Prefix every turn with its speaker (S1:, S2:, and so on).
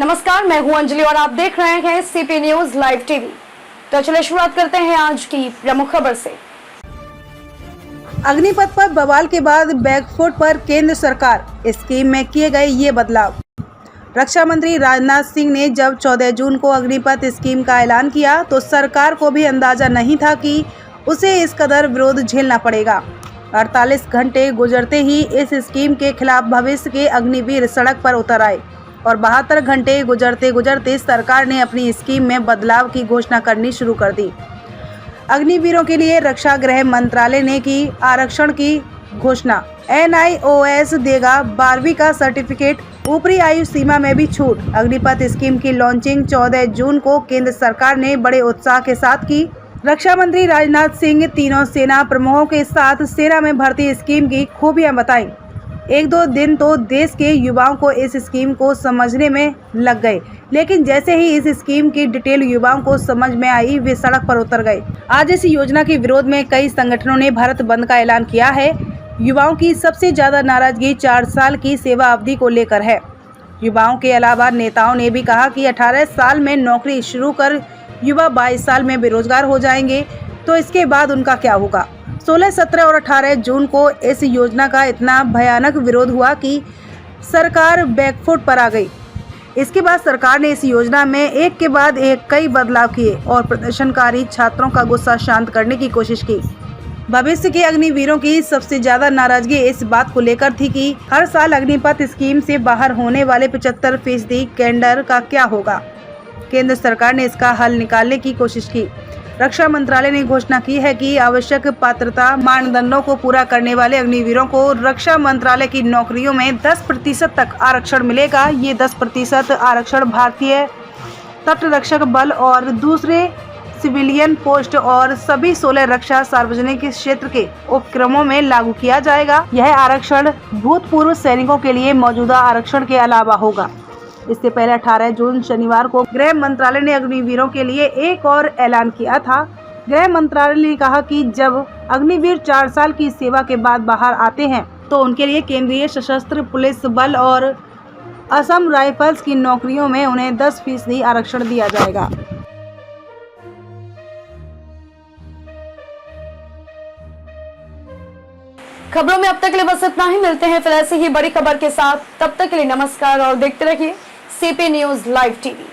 S1: नमस्कार, मैं हूं अंजलि और आप देख रहे हैं सीपी न्यूज लाइव टीवी। तो चलिए शुरुआत करते हैं आज की प्रमुख खबर से।
S2: अग्निपथ पर बवाल के बाद बैकफुट पर केंद्र सरकार, स्कीम में किए गए ये बदलाव। रक्षा मंत्री राजनाथ सिंह ने जब 14 जून को अग्निपथ स्कीम का ऐलान किया तो सरकार को भी अंदाजा नहीं था कि उसे इस कदर विरोध झेलना पड़ेगा। 48 घंटे गुजरते ही इस स्कीम के खिलाफ भविष्य के अग्निवीर सड़क पर उतर आए और 72 घंटे गुजरते गुजरते सरकार ने अपनी स्कीम में बदलाव की घोषणा करनी शुरू कर दी। अग्निवीरों के लिए रक्षा गृह मंत्रालय ने की आरक्षण की घोषणा। NIOS देगा 12वीं का सर्टिफिकेट, ऊपरी आयु सीमा में भी छूट। अग्निपथ स्कीम की लॉन्चिंग 14 जून को केंद्र सरकार ने बड़े उत्साह के साथ की। रक्षा मंत्री राजनाथ सिंह तीनों सेना प्रमुखों के साथ सेना में भर्ती स्कीम की खूबियां बताई। एक दो दिन तो देश के युवाओं को इस स्कीम को समझने में लग गए, लेकिन जैसे ही इस स्कीम की डिटेल युवाओं को समझ में आई, वे सड़क पर उतर गए। आज इस योजना के विरोध में कई संगठनों ने भारत बंद का ऐलान किया है। युवाओं की सबसे ज्यादा नाराजगी 4 साल की सेवा अवधि को लेकर है। युवाओं के अलावा नेताओं ने भी कहा कि 18 साल में नौकरी शुरू कर युवा 22 साल में बेरोजगार हो जाएंगे, तो इसके बाद उनका क्या होगा। 16, 17 और 18 जून को इस योजना का इतना भयानक विरोध हुआ कि सरकार बैकफुट पर आ गई। इसके बाद सरकार ने इस योजना में एक के बाद एक कई बदलाव किए और प्रदर्शनकारी छात्रों का गुस्सा शांत करने की कोशिश की। भविष्य के अग्निवीरों की सबसे ज्यादा नाराजगी इस बात को लेकर थी कि हर साल अग्निपथ स्कीम से बाहर होने वाले 75% कैडर का क्या होगा। केंद्र सरकार ने इसका हल निकालने की कोशिश की। रक्षा मंत्रालय ने घोषणा की है कि आवश्यक पात्रता मानदंडों को पूरा करने वाले अग्निवीरों को रक्षा मंत्रालय की नौकरियों में 10% तक आरक्षण मिलेगा। ये 10% आरक्षण भारतीय तटरक्षक बल और दूसरे सिविलियन पोस्ट और सभी 16 रक्षा सार्वजनिक क्षेत्र के उपक्रमों में लागू किया जाएगा। यह आरक्षण भूतपूर्व सैनिकों के लिए मौजूदा आरक्षण के अलावा होगा। इससे पहले 18 जून शनिवार को गृह मंत्रालय ने अग्निवीरों के लिए एक और ऐलान किया था। गृह मंत्रालय ने कहा कि जब अग्निवीर 4 साल की सेवा के बाद बाहर आते हैं तो उनके लिए केंद्रीय सशस्त्र पुलिस बल और असम राइफल्स की नौकरियों में उन्हें 10% आरक्षण दिया जाएगा।
S1: खबरों में अब तक के लिए बस इतना ही। मिलते हैं फिर ऐसी ही बड़ी खबर के साथ। तब तक के लिए नमस्कार और देखते रहिए सीपी न्यूज लाइव टीवी।